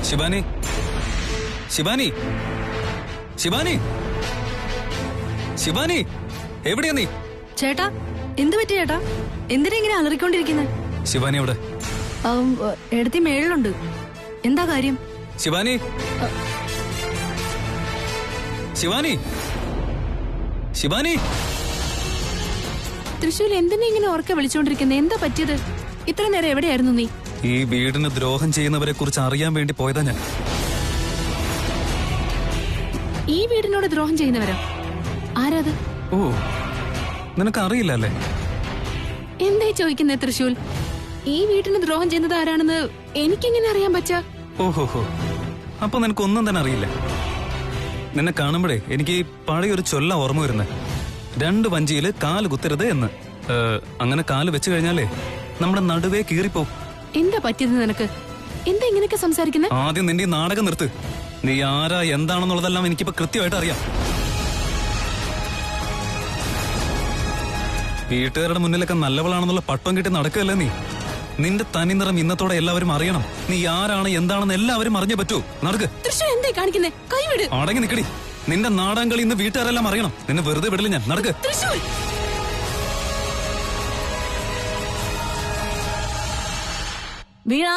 ശിവാനി, ശിവാനി, ശിവാനി, ശിവാനി, എവിടെയാ നീ? ചേട്ടാ, എന്ത് പറ്റി ചേട്ടാ? എന്തിനാ ഇങ്ങനെ അലറിക്കൊണ്ടിരിക്കുന്നത്? ശിവാനി എവിടെ? എടുത്തി മേളിലുണ്ട്. എന്താ കാര്യം? ശിവാനി, ശിവാനി, ശിവാനി. തൃശ്ശൂർ എന്തിനാ ഇങ്ങനെ ഉറക്കെ വിളിച്ചോണ്ടിരിക്കുന്നത്? എന്താ പറ്റിയത്? ഇത്ര നേരം എവിടെയായിരുന്നു നീ? ഈ വീടിന് ദ്രോഹം ചെയ്യുന്നവരെ കുറിച്ച് അറിയാൻ വേണ്ടി പോയതാ ഞാൻ. ഈ വീടിനോട് ദ്രോഹം ചെയ്യുന്നവരോ? ആരാത്? ഓ, നിനക്ക് അറിയില്ല അല്ലേ? എന്തായി ചോദിക്കുന്നേ തൃശ്ശൂൽ? ഈ വീട്ടിന് ദ്രോഹം ചെയ്യുന്നത് ആരാണെന്ന് എനിക്കെങ്ങനെ അറിയാൻ പറ്റാ? ഓഹോഹോ, അപ്പൊ നിനക്കൊന്നും തന്നെ അറിയില്ല. നിന്നെ കാണുമ്പോഴേ എനിക്ക് ഈ പഴയൊരു ചൊല്ല ഓർമ്മ വരുന്നേ. 2 വഞ്ചിയില് കാല് കുത്തരുത് എന്ന്. അങ്ങനെ കാല് വെച്ച് കഴിഞ്ഞാലേ നമ്മുടെ നടുവേ കീറിപ്പോ. എന്താ പറ്റിയത് നിനക്ക്? എന്താ ഇങ്ങനെയൊക്കെ സംസാരിക്കുന്നത്? ആദ്യം നിന്റെ ഈ നാടകം നിർത്ത്. നീ ആരാ എന്താണെന്നുള്ളതെല്ലാം എനിക്കിപ്പോ കൃത്യമായിട്ട് അറിയാം. വീട്ടുകാരുടെ മുന്നിലൊക്കെ നല്ലവളാണെന്നുള്ള പട്ടം കിട്ടി നടക്കുകയല്ലേ നീ? നിന്റെ തനി നിറം ഇന്നത്തോടെ എല്ലാവരും അറിയണം. നീ ആരാണ് എന്താണെന്ന് എല്ലാവരും അറിഞ്ഞേ പറ്റൂ. നടക്ക്. എന്തായി കാണിക്കുന്നേ? കൈവിട്. അടങ്ങി നിക്കടി. നിന്റെ നാടകം കളി ഇന്ന് വീട്ടുകാരെല്ലാം അറിയണം. നിന്നെ വെറുതെ വിടില്ല ഞാൻ. നടക്ക്. വീണ,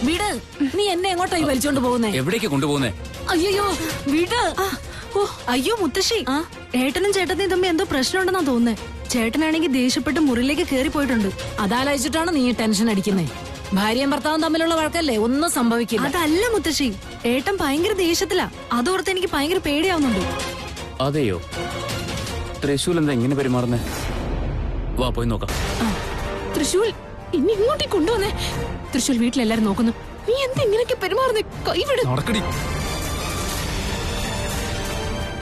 വീട്. നീ എന്നെ എങ്ങോട്ടായി വലിച്ചോണ്ട് പോകുന്നേ? എവിടേക്ക് കൊണ്ടുപോകുന്നേ? അയ്യോ, വീട്. ഓ, അയ്യോ മുത്തശ്ശി, ഏട്ടനും ചേട്ടനും തമ്മിൽ എന്തോ പ്രശ്നമുണ്ടെന്നാ തോന്നുന്നേ. ചേട്ടനാണെങ്കിൽ ദേഷ്യപ്പെട്ട് മുറിയിലേക്ക് കേറി പോയിട്ടുണ്ട്. അതാലോചിച്ചിട്ടാണ് നീ ടെൻഷൻ അടിക്കുന്നേ. ഭാര്യയും ഭർത്താവും തമ്മിലുള്ള വഴക്കല്ലേ, ഒന്നും സംഭവിക്കില്ല. അതല്ല മുത്തശ്ശി, ഏട്ടൻ ഭയങ്കര ദേഷ്യത്തിലാ. അതോർത്ത് എനിക്ക് ഭയങ്കര പേടിയാവുന്നുണ്ട്. അതെയോ? തൃശൂൽ എന്താ ഇങ്ങനെ പെരുമാറുന്നേ? വാ പോയി നോക്കാം. തൃശൂൽ, ഇനി ഇങ്ങോട്ടേക്ക് കൊണ്ടുവന്നേ. തൃശൂൽ, വീട്ടിലെല്ലാരും നോക്കുന്നു. നീ എന്താ ഇങ്ങനെയൊക്കെ പെരുമാറുന്നേ? കൈവിട്. നടക്കടി.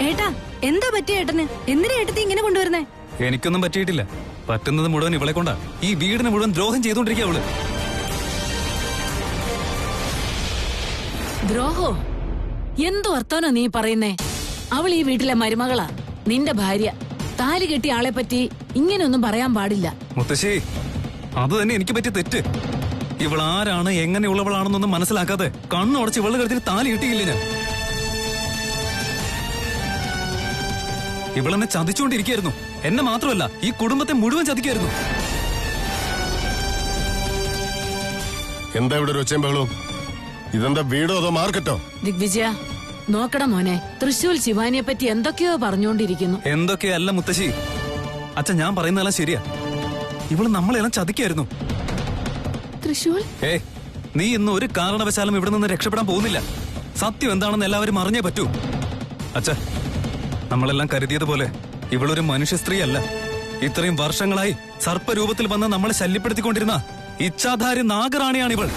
ഏട്ടാ, എന്താ പറ്റിയ ഏട്ടന്? എന്തിനാ ഏട്ടത്തി ഇങ്ങനെ കൊണ്ടുവരുന്നേ? എനിക്കൊന്നും പറ്റിയിട്ടില്ല. പറ്റുന്നത് മുഴുവൻ ഇവളെ കൊണ്ടാ. ഈ വീടിന് മുഴുവൻ ദ്രോഹം ചെയ്തോണ്ടിരിക്കുക അവള്. ദ്രോഹോ? എന്തു വർത്താനോ നീ പറയുന്നേ? അവൾ ഈ വീട്ടിലെ മരുമകളാ, നിന്റെ ഭാര്യ. താലി കെട്ടിയ ആളെ പറ്റി ഇങ്ങനെയൊന്നും പറയാൻ പാടില്ല. മുത്തശ്ശി, അത് തന്നെ എനിക്ക് പറ്റിയ തെറ്റ്. ഇവൾ ആരാണ് എങ്ങനെയുള്ളവളാണെന്നൊന്നും മനസ്സിലാക്കാതെ കണ്ണുടച്ച് ഇവളുടെ കഴുത്തിൽ താലി കിട്ടിയില്ല ഞാൻ. ഇവളെന്നെ ചതിച്ചുകൊണ്ടിരിക്കുകയായിരുന്നു. എന്നെ മാത്രമല്ല, ഈ കുടുംബത്തെ മുഴുവൻ ചതിക്കായിരുന്നു. എന്താ ഇവിടെ ഒരു ഒച്ചയും ബഹളവും? ഇതെന്താ വീടോ അതോ മാർക്കറ്റോ? ദിഗ്വിജയ, നോക്കടാ മോനെ, തൃശൂൽ ശിവാനിയെ പറ്റി എന്തൊക്കെയോ പറഞ്ഞുകൊണ്ടിരിക്കുന്നു. എന്തൊക്കെയല്ല മുത്തശ്ശി, അച്ഛൻ ഞാൻ പറയുന്നതെല്ലാം ശരിയാ. ഇവള് നമ്മളെല്ലാം ചതിക്കായിരുന്നു. തൃശൂൽ, നീ ഇന്ന് ഒരു കാരണവശാലും ഇവിടെ നിന്ന് രക്ഷപ്പെടാൻ പോകുന്നില്ല. സത്യം എന്താണെന്ന് എല്ലാവരും അറിഞ്ഞേ പറ്റൂ. അച്ഛ, നമ്മളെല്ലാം കരുതിയതുപോലെ ഇവളൊരു മനുഷ്യ സ്ത്രീ അല്ല. ഇത്രയും വർഷങ്ങളായി സർപ്പരൂപത്തിൽ വന്ന് നമ്മളെ ശല്യപ്പെടുത്തിക്കൊണ്ടിരുന്ന ഇച്ഛാധാരി നാഗറാണിയാണിവൾ.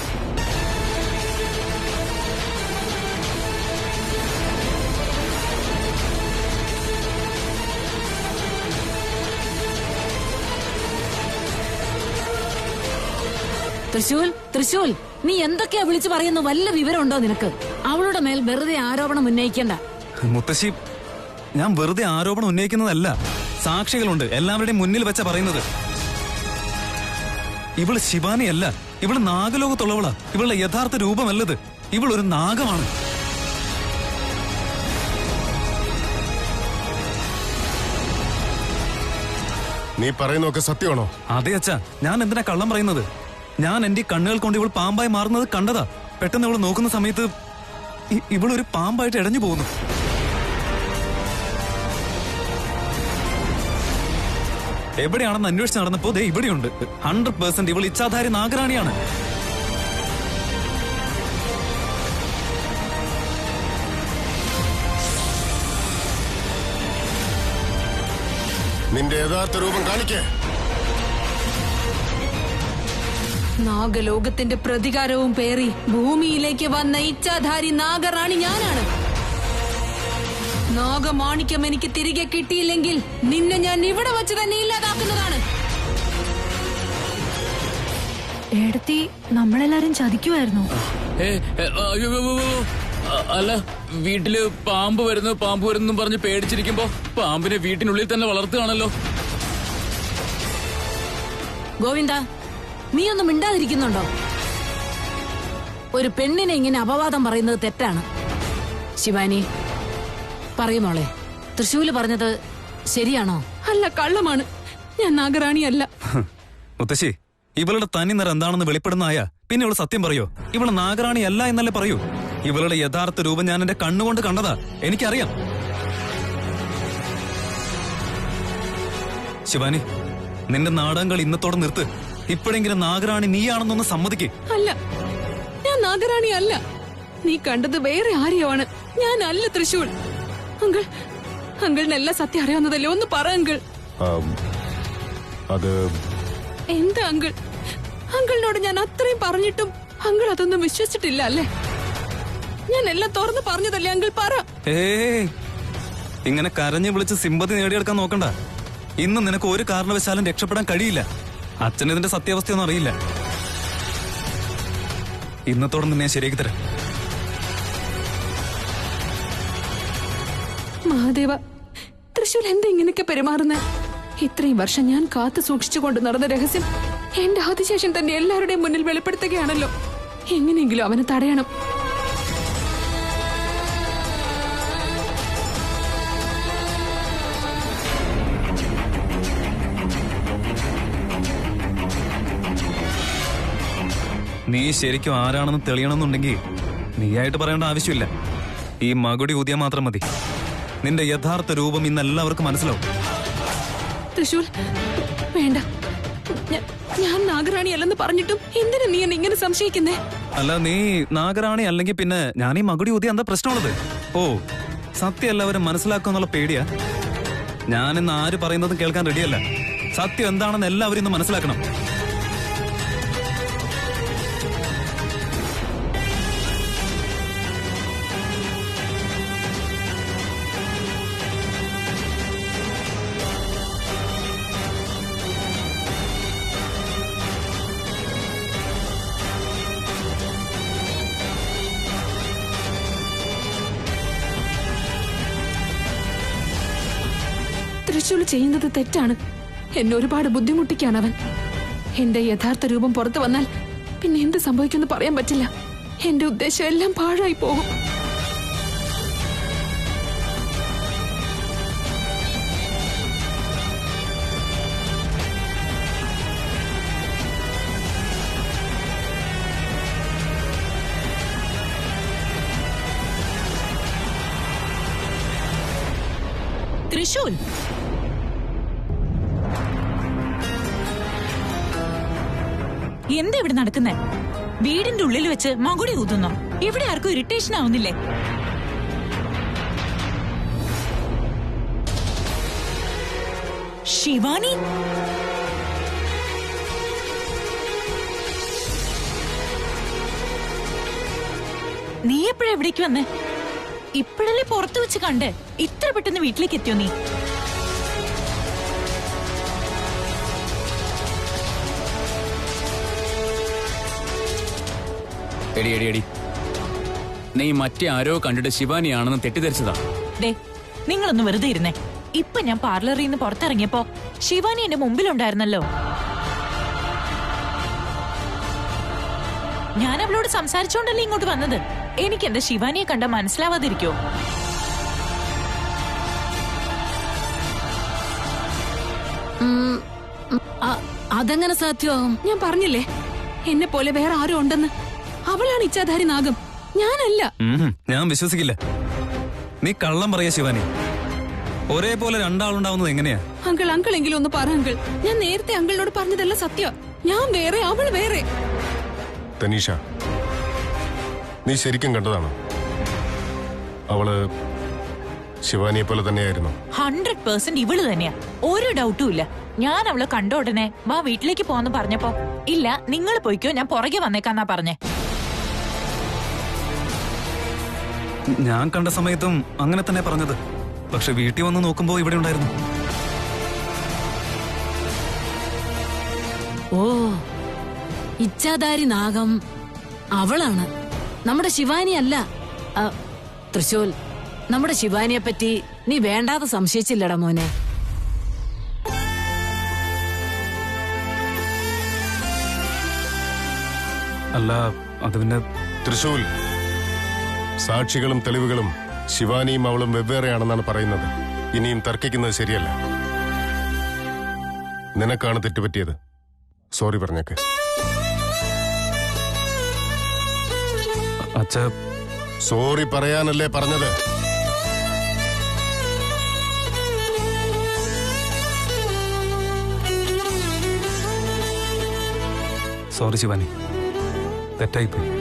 തൃശൂൽ, നീ എന്തൊക്കെയാ വിളിച്ചു പറയുന്നു? വല്ല വിവരമുണ്ടോ നിനക്ക്? അവളുടെ മേൽ വെറുതെ ആരോപണം ഉന്നയിക്കണ്ട. മുത്തശ്ശി, ഞാൻ വെറുതെ ആരോപണം ഉന്നയിക്കുന്നതല്ല. സാക്ഷികളുണ്ട്, എല്ലാവരുടെയും മുന്നിൽ വെച്ച പറയുന്നത്. ഇവള് ശിവാനിയല്ല, ഇവള് നാഗലോകത്തുള്ളവളാ. ഇവളുടെ യഥാർത്ഥ രൂപമല്ലത്. ഇവളൊരു നാഗമാണ്. നീ പറയുന്നതൊക്കെ സത്യമാണോ? അതെ അച്ഛാ, ഞാൻ എന്തിനാ കള്ളം പറയുന്നത്? ഞാൻ എന്റെ കണ്ണുകൾ കൊണ്ട് ഇവൾ പാമ്പായി മാറുന്നത് കണ്ടതാ. പെട്ടെന്ന് ഇവൾ നോക്കുന്ന സമയത്ത് ഇവളൊരു പാമ്പായിട്ട് ഇടഞ്ഞു പോകുന്നു. എവിടെയാണെന്ന് അന്വേഷിച്ച് നടന്നപ്പോ ദേ ഇവിടെയുണ്ട്. 100% ഇവൾ ഇച്ഛാധാരി നാഗറാണിയാണ്. നിന്റെ യഥാർത്ഥ രൂപം കാണിക്കേ. നാഗലോകത്തിന്റെ പ്രതികാരവും പേറി ഭൂമിയിലേക്ക് വന്ന ഇച്ഛാധാരി നാഗറാണി ഞാനാണ്. നാഗമാണിക്യം എനിക്ക് തിരികെ കിട്ടിയില്ലെങ്കിൽ നിന്നെ ഞാൻ ഇവിടെ വച്ച് തന്നെ ഇല്ലാതാക്കുന്നതാണ്. ഏടത്തി, നമ്മളെല്ലാരും ചതിക്കുമായിരുന്നു. അല്ല, വീട്ടില് പാമ്പ് വരുന്നു പറഞ്ഞ് പേടിച്ചിരിക്കുമ്പോ പാമ്പിനെ വീട്ടിനുള്ളിൽ തന്നെ വളർത്തുകയാണല്ലോ. ഗോവിന്ദ, നീ ഒന്നും മിണ്ടാതിരിക്കുന്നുണ്ടോ? ഒരു പെണ്ണിനെ ഇങ്ങനെ അപവാദം പറയുന്നത് തെറ്റാണ്. ശിവാനി പറയുമോളെ, തൃശൂല് പറഞ്ഞത് ശരിയാണോ? അല്ല, കള്ളമാണ്. ഞാൻ നാഗറാണിയല്ല. മുത്തശ്ശി, ഇവളുടെ തനി നിറം എന്താണെന്ന് വെളിപ്പെടുന്നതായ പിന്നെ ഇവള് സത്യം പറയോ? ഇവള് നാഗറാണി അല്ല എന്നല്ലേ പറയൂ. ഇവളുടെ യഥാർത്ഥ രൂപം ഞാൻ എന്റെ കണ്ണുകൊണ്ട് കണ്ടതാ, എനിക്കറിയാം. ശിവാനി, നിന്റെ നാടകങ്ങൾ ഇന്നത്തോടെ നിർത്ത്. ഇപ്പോഴെങ്കിലും നാഗറാണി നീയാണെന്നൊന്ന് സമ്മതിക്ക്. അല്ല, ഞാൻ നാഗറാണി അല്ല. നീ കണ്ടത് വേറെ ആരെയാണ്. ഞാനല്ല തൃശൂൽ. അങ്കിൾ, അങ്കിളിന് എല്ലാ സത്യം അറിയാവുന്നതല്ലേ? ഒന്ന് പറ അങ്കിൾ. അത് എന്താ അങ്കിൾ? അങ്കിളിനോട് ഞാൻ അത്രയും പറഞ്ഞിട്ടും അങ്കിൾ അതൊന്നും വിശ്വസിച്ചിട്ടില്ല അല്ലേ? ഞാൻ എല്ലാം തുറന്ന് പറഞ്ഞതല്ലേ അങ്കിൾ? പറ. ഇങ്ങനെ കരഞ്ഞു വിളിച്ച് സിമ്പതി നേടിയെടുക്കാൻ നോക്കണ്ട. ഇന്ന് നിനക്ക് ഒരു കാരണവശാലും രക്ഷപ്പെടാൻ കഴിയില്ല. അച്ഛൻ ഇതിന്റെ സത്യാവസ്ഥയൊന്നും അറിയില്ല. ഇന്നത്തോടെ നിന്നെ ഞാൻ ശരിയാക്കി തരാം. മഹാദേവ, തൃശൂൽ എന്താ ഇങ്ങനെയൊക്കെ പെരുമാറുന്നത്? ഇത്രയും വർഷം ഞാൻ കാത്തു സൂക്ഷിച്ചുകൊണ്ട് നടന്ന രഹസ്യം എന്റെ ആദിശേഷൻ തന്നെ എല്ലാവരുടെയും മുന്നിൽ വെളിപ്പെടുത്തുകയാണല്ലോ. എങ്ങനെയെങ്കിലും അവനെ തടയണം. നീ ശരിക്കും ആരാണെന്ന് തെളിയണമെന്നുണ്ടെങ്കിൽ നീയായിട്ട് പറയേണ്ട ആവശ്യമില്ല. ഈ മകുടി ഊതിയാ മാത്രം മതി. നിന്റെ യഥാർത്ഥ രൂപം ഇന്ന് എല്ലാവർക്കും മനസ്സിലാവും. തൃശൂൽ, വേണ്ട. ഞാൻ നാഗറാണി അല്ലെന്ന് പറഞ്ഞിട്ടും എന്തിനാ നീ എന്നെ ഇങ്ങനെ സംശയിക്കുന്നേ? അല്ല, നീ നാഗറാണി അല്ലെങ്കിൽ പിന്നെ ഞാൻ ഈ മകുടി ഊതിയ എന്താ പ്രശ്നമുള്ളത്? ഓ, സത്യം എല്ലാവരും മനസ്സിലാക്കുമെന്നുള്ള പേടിയാ? ഞാനിന്ന് ആര് പറയുന്നതും കേൾക്കാൻ റെഡിയല്ല. സത്യം എന്താണെന്ന് എല്ലാവരും ഇന്ന് മനസ്സിലാക്കണം. തൃശൂൽ ചെയ്യുന്നത് തെറ്റാണ്. എന്നെ ഒരുപാട് ബുദ്ധിമുട്ടിക്കാണ് അവൻ. എന്റെ യഥാർത്ഥ രൂപം പുറത്തു വന്നാൽ പിന്നെ എന്ത് സംഭവിക്കുമെന്ന് പറയാൻ പറ്റില്ല. എന്റെ ഉദ്ദേശം എല്ലാം പാഴായി പോകും. തൃശൂൽ, എന്താ ഇവിടെ നടക്കുന്നേ? വീടിന്റെ ഉള്ളിൽ വെച്ച് മകുടി ഊതുന്നോ? ഇവിടെ ആർക്കും ഇറിറ്റേഷൻ ആവുന്നില്ലേ? ശിവാനി, നീ എപ്പോഴാ എവിടേക്ക് വന്നേ? ഇപ്പോഴല്ലേ പുറത്തു വെച്ച് കണ്ടേ? ഇത്ര പെട്ടെന്ന് വീട്ടിലേക്ക് എത്തിയോ നീ? എടി എടി എടി, നീ മറ്റേ ആരോ കണ്ടിട്ട് ശിവാനിയാണെന്ന് തെറ്റിദ്ധരിച്ചതാ. ദേ, നിങ്ങളൊന്ന് വെറുതെ ഇരുന്നേ. ഇപ്പൊ ഞാൻ പാർലറിൽ നിന്ന് പുറത്തിറങ്ങിയപ്പോ ശിവാനി എന്റെ മുമ്പിലുണ്ടായിരുന്നല്ലോ. ഞാൻ അവളോട് സംസാരിച്ചോണ്ടല്ലേ ഇങ്ങോട്ട് വന്നത്. എനിക്ക് എന്റെ ശിവാനിയെ കണ്ട മനസ്സിലാവാതിരിക്കോ? അതെങ്ങനെ സാധ്യമാകും? ഞാൻ പറഞ്ഞില്ലേ, എന്നെ പോലെ വേറെ ആരും ഉണ്ടെന്ന്. അവളാണ് ഇച്ഛാധാരി നാഗം, ഞാനല്ല. ഞാൻ വിശ്വസിക്കില്ല. നീ കള്ളം പറയാ ശിവാനി. ഒരേപോലെ രണ്ടാളുണ്ടാവുന്നത് എങ്ങനെയാ? അങ്കിളെങ്കിലും ഒന്ന് പറ അങ്കിൾ. ഞാൻ നേരത്തെ അങ്കിളിനോട് പറഞ്ഞതല്ല സത്യം. ഞാൻ വേറെ, അവൾ വേറെ. തനീഷ, നീ ശരിക്കും കണ്ടതാണോ? അവള് ശിവാനിയെ പോലെ തന്നെയായിരുന്നു. 100% ഇവള് തന്നെയാ, ഒരു ഡൗട്ടും ഇല്ല. ഞാൻ അവളെ കണ്ട ഉടനെ വാ വീട്ടിലേക്ക് പോവാന്ന് പറഞ്ഞപ്പോ ഇല്ല നിങ്ങൾ പോയിക്കോ, ഞാൻ പുറകെ വന്നേക്കാന്നാ പറഞ്ഞേ. ഞാൻ കണ്ട സമയത്തും അങ്ങനെ തന്നെ പറഞ്ഞത്. പക്ഷെ വീട്ടിൽ വന്ന് നോക്കുമ്പോ ഇവിടെ ഉണ്ടായിരുന്നു. ഓ, ഇച്ഛാധാരി നാഗം അവളാണ്, നമ്മുടെ ശിവാനി അല്ല. തൃശൂൽ, നമ്മുടെ ശിവാനിയെ പറ്റി നീ വേണ്ടാതെ സംശയിച്ചില്ലടാ മോനെ. അല്ല, അത് പിന്നെ തൃശൂൽ സാക്ഷികളും തെളിവുകളും ശിവാനിയും അവളും വെവ്വേറെയാണെന്നാണ് പറയുന്നത്. ഇനിയും തർക്കിക്കുന്നത് ശരിയല്ല. നിനക്കാണ് തെറ്റുപറ്റിയത്. സോറി പറഞ്ഞേക്ക്. അച്ഛ, സോറി പറയാനല്ലേ പറഞ്ഞത്? സോറി ശിവാനി, തെറ്റായിപ്പോയി.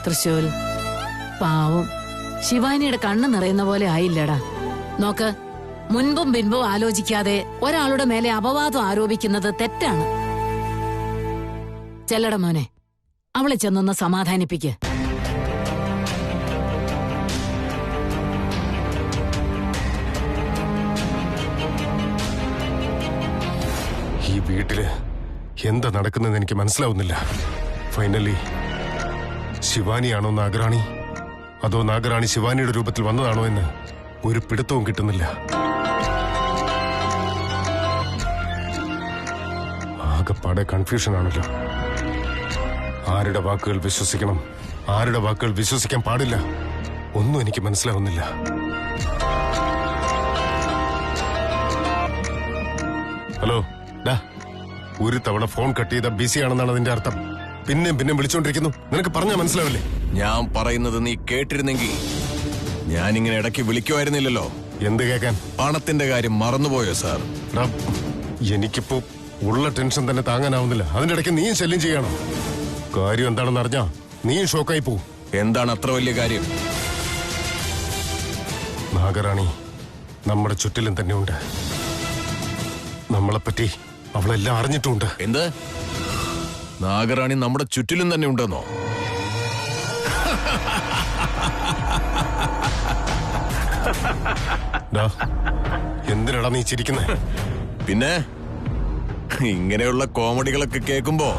തൃശൂൽ പാവം ശിവാനിയുടെ കണ്ണ് നിറയുന്ന പോലെ ആയില്ലടാ. നോക്ക്, മുൻപും പിൻപും ആലോചിക്കാതെ ഒരാളുടെ മേലെ അപവാദം ആരോപിക്കുന്നത് തെറ്റാണ്. ചെല്ലട മോനെ, അവളെ ചെന്നൊന്ന് സമാധാനിപ്പിക്ക്. ഈ വീട്ടില് എന്താ നടക്കുന്നതെന്ന് എനിക്ക് മനസ്സിലാവുന്നില്ല. ഫൈനലി ശിവാനിയാണോ നാഗറാണി, അതോ നാഗറാണി ശിവാനിയുടെ രൂപത്തിൽ വന്നതാണോ എന്ന് ഒരു പിടുത്തവും കിട്ടുന്നില്ല. ആകെപ്പാടെ കൺഫ്യൂഷൻ ആണല്ലോ. ആരുടെ വാക്കുകൾ വിശ്വസിക്കണം, ആരുടെ വാക്കുകൾ വിശ്വസിക്കാൻ പാടില്ല, ഒന്നും എനിക്ക് മനസ്സിലാവുന്നില്ല. ഹലോ ഡാ, ഒരു തവണ ഫോൺ കട്ട് ചെയ്ത ബിസി ആണെന്നാണ് അതിന്റെ അർത്ഥം. പിന്നെ വിളിച്ചോണ്ടിരിക്കുന്നു. നിനക്ക് പറഞ്ഞാൽ മനസ്സിലാവില്ലേ? ഞാൻ പറയുന്നത് നീ കേട്ടിരുന്നെങ്കിൽ ഞാനിങ്ങനെ ഇടയ്ക്ക് വിളിക്കുമായിരുന്നില്ലല്ലോ. എന്ത് കേൾക്കാൻ? പണത്തിന്റെ കാര്യം മറന്നുപോയോ സാർ? ഡാ, എനിക്കിപ്പോ ഉള്ള ടെൻഷൻ തന്നെ താങ്ങാനാവുന്നില്ല. അതിന്റെ ഇടയ്ക്ക് നീയും ശല്യം ചെയ്യണോ? കാര്യം എന്താണെന്ന് അറിഞ്ഞാ നീയും ഷോക്കായി പോവും. എന്താണ് അത്ര വലിയ കാര്യം? നാഗറാണി നമ്മുടെ ചുറ്റിലും തന്നെ ഉണ്ട്. നമ്മളെപ്പറ്റി അവളെല്ലാം അറിഞ്ഞിട്ടുമുണ്ട്. എന്ത്? നാഗറാണി നമ്മുടെ ചുറ്റിലും തന്നെ ഉണ്ടെന്നോ? ഡാ, എന്തിനാടാ നീ ചിരിക്കുന്നേ? പിന്നെ ഇങ്ങനെയുള്ള കോമഡികളൊക്കെ കേൾക്കുമ്പോ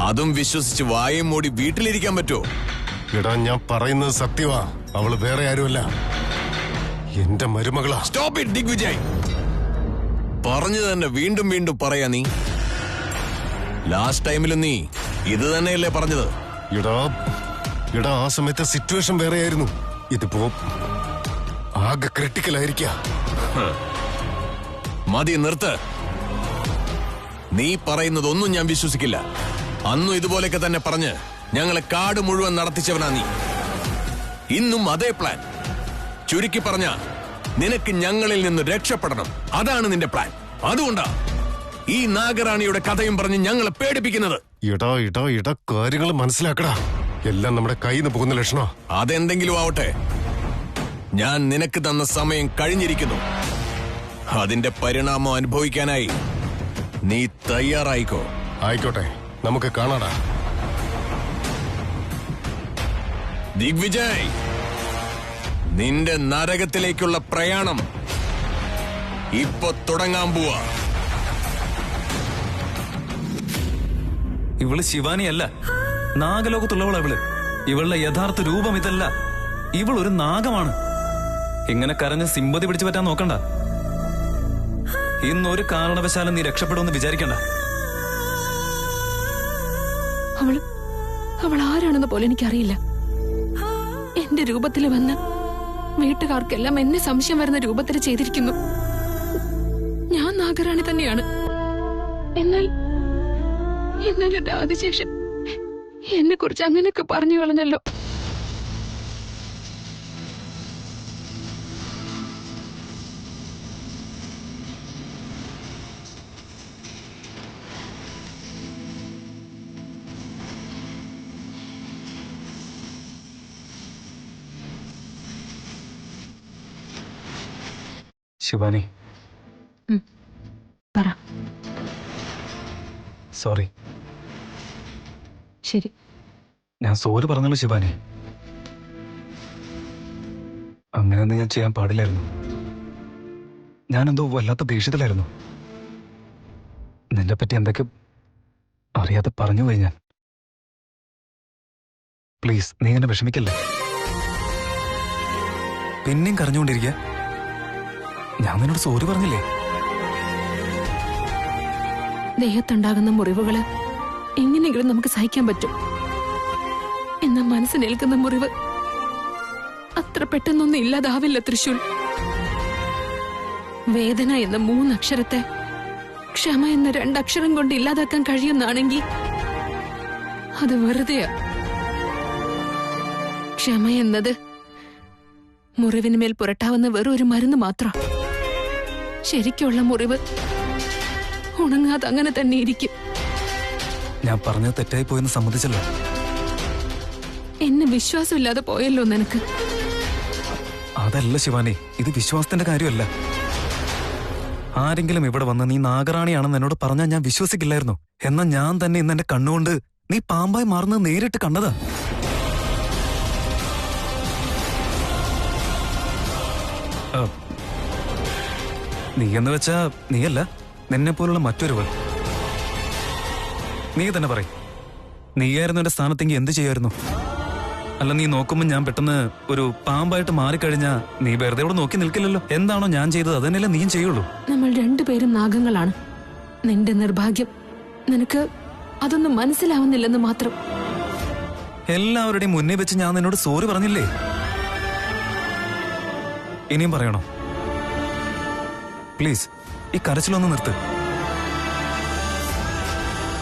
അതും വിശ്വസിച്ച് വായും മൂടി വീട്ടിലിരിക്കാൻ പറ്റുമോ? എടാ, ഞാൻ പറയുന്നത് സത്യവാ. അവള് വേറെ ആരുമല്ല, എന്റെ മരുമകളാ. Stop it Digvijay. പറഞ്ഞു തന്നെ വീണ്ടും വീണ്ടും പറയാ നീ. ലാസ്റ്റ് ടൈമിലും നീ ഇത് തന്നെയല്ലേ പറഞ്ഞത്? എടാ, ആ സമയത്തെ സിറ്റുവേഷൻ വേറെയായിരുന്നു. ഇതിപ്പോ ആകെ ക്രിട്ടിക്കലായിരിക്ക. മതി, നിർത്ത്. നീ പറയുന്നതൊന്നും ഞാൻ വിശ്വസിക്കില്ല. അന്നും ഇതുപോലെയൊക്കെ തന്നെ പറഞ്ഞ് ഞങ്ങളെ കാട് മുഴുവൻ നടത്തിച്ചവനാ നീ. ഇന്നും അതേ പ്ലാൻ. ചുരുക്കി പറഞ്ഞ നിനക്ക് ഞങ്ങളിൽ നിന്ന് രക്ഷപ്പെടണം, അതാണ് നിന്റെ പ്ലാൻ. അതുകൊണ്ടാ ഈ നാഗറാണിയുടെ കഥയും പറഞ്ഞ് ഞങ്ങളെ പേടിപ്പിക്കുന്നത്. ഇടാ കാര്യങ്ങൾ മനസ്സിലാക്കടാ. എല്ലാം നമ്മുടെ കയ്യിൽ നിന്ന് പോകുന്ന ലക്ഷണ. അതെന്തെങ്കിലും ആവട്ടെ, ഞാൻ നിനക്ക് തന്ന സമയം കഴിഞ്ഞിരിക്കുന്നു. അതിന്റെ പരിണാമം അനുഭവിക്കാനായി നീ തയ്യാറായിക്കോ. ആയിക്കോട്ടെ, നമുക്ക് കാണാടാ. ദിഗ്വിജയ്, നിന്റെ നരകത്തിലേക്കുള്ള പ്രയാണം ഇപ്പൊ തുടങ്ങാൻ പോവാ. ഇവള് ശിവാനിയല്ല, നാഗലോകത്തുള്ളവളാ ഇവള്. ഇവളുടെ യഥാർത്ഥ രൂപം ഇതല്ല. ഇവളൊരു നാഗമാണ്. ഇങ്ങനെ കരഞ്ഞ് സിമ്പതി പിടിച്ചു പറ്റാൻ നോക്കണ്ട. ഇന്നൊരു കാരണവശാലും നീ രക്ഷപ്പെടുമെന്ന് വിചാരിക്കണ്ട. അവൾ ആരാണെന്ന് പോലെ എനിക്കറിയില്ല. എന്റെ രൂപത്തിൽ വന്ന് വീട്ടുകാർക്കെല്ലാം എന്നെ സംശയം വരുന്ന രൂപത്തിൽ ചെയ്തിരിക്കുന്നു. ഞാൻ നാഗറാണി തന്നെയാണ്. എന്നാൽ എന്റെ ആദിശേഷൻ എന്നെ കുറിച്ച് അങ്ങനെയൊക്കെ പറഞ്ഞു കളഞ്ഞല്ലോ. ശിവാനി, പറ. സോറി. ശരി, ഞാൻ സോറി പറഞ്ഞല്ലോ ശിവാനി. അങ്ങനെയൊന്നും ഞാൻ ചെയ്യാൻ പാടില്ലായിരുന്നു. ഞാനെന്തോ വല്ലാത്ത ദേഷ്യത്തിലായിരുന്നു. നിന്നെ പറ്റി എന്തൊക്കെ അറിയാതെ പറഞ്ഞു പോയി ഞാൻ. പ്ലീസ് നീ എന്നെ വിഷമിക്കല്ലേ. പിന്നെയും കരഞ്ഞുകൊണ്ടിരിക്കുക. ഞാൻ നിന്നോട് സോറി പറഞ്ഞില്ലേ? ദേഹത്തുണ്ടാകുന്ന മുറിവുകള് എങ്ങനെയെങ്കിലും നമുക്ക് സഹിക്കാൻ പറ്റും. എന്നാൽ മനസ്സിനേൽക്കുന്ന മുറിവ് അത്ര പെട്ടെന്നൊന്നും ഇല്ലാതാവില്ല തൃശൂൽ. വേദന എന്ന 3 അക്ഷരത്തെ ക്ഷമ എന്ന 2 അക്ഷരം കൊണ്ട് ഇല്ലാതാക്കാൻ കഴിയുന്നാണെങ്കിൽ അത് വെറുതെയാ. ക്ഷമ എന്നത് മുറിവിന് മേൽ പുരട്ടാവുന്ന വെറും ഒരു മരുന്ന് മാത്രം. ശരിക്കുള്ള മുറിവ് ഉണങ്ങാതെ അങ്ങനെ തന്നെ ഇരിക്കും. ഞാൻ പറഞ്ഞത് തെറ്റായി പോയെന്ന് സമ്മതിച്ചല്ലോ. എന്നെ വിശ്വാസമില്ലാതെ പോയല്ലോ നിനക്ക്. അതല്ല ശിവാനി, ഇത് വിശ്വാസത്തിന്റെ കാര്യമല്ല. ആരെങ്കിലും ഇവിടെ വന്ന് നീ നാഗറാണിയാണെന്ന് എന്നോട് പറഞ്ഞാൽ ഞാൻ വിശ്വസിക്കില്ലായിരുന്നു. എന്നാൽ ഞാൻ തന്നെ ഇന്ന് എന്റെ കണ്ണുകൊണ്ട് നീ പാമ്പായി മാറുന്നത് നേരിട്ട് കണ്ടതാ. നീ എന്ന് വെച്ചാ നീയല്ല, നിന്നെ പോലുള്ള മറ്റൊരുവൾ. നീ തന്നെ പറയും, നീയായിരുന്നു എന്റെ സ്ഥാനത്തെങ്കിൽ എന്ത് ചെയ്യായിരുന്നു? അല്ല, നീ നോക്കുമ്പോൾ ഞാൻ പെട്ടെന്ന് ഒരു പാമ്പായിട്ട് മാറിക്കഴിഞ്ഞാ നീ വെറുതെ ഇവിടെ നോക്കി നിൽക്കില്ലല്ലോ. എന്താണോ ഞാൻ ചെയ്തത് അതന്നെയല്ലേ നീയും ചെയ്യുള്ളൂ. നമ്മൾ രണ്ടുപേരും നാഗങ്ങളാണ്. നിന്റെ നിർഭാഗ്യം നിനക്ക് അതൊന്നും മനസ്സിലാവുന്നില്ലെന്ന് മാത്രം. എല്ലാവരുടെയും മുന്നേ വെച്ച് ഞാൻ നിന്നോട് സോറി പറഞ്ഞില്ലേ? ഇനിയും പറയണോ? പ്ലീസ്, ഈ കരച്ചിലൊന്ന് നിർത്ത്.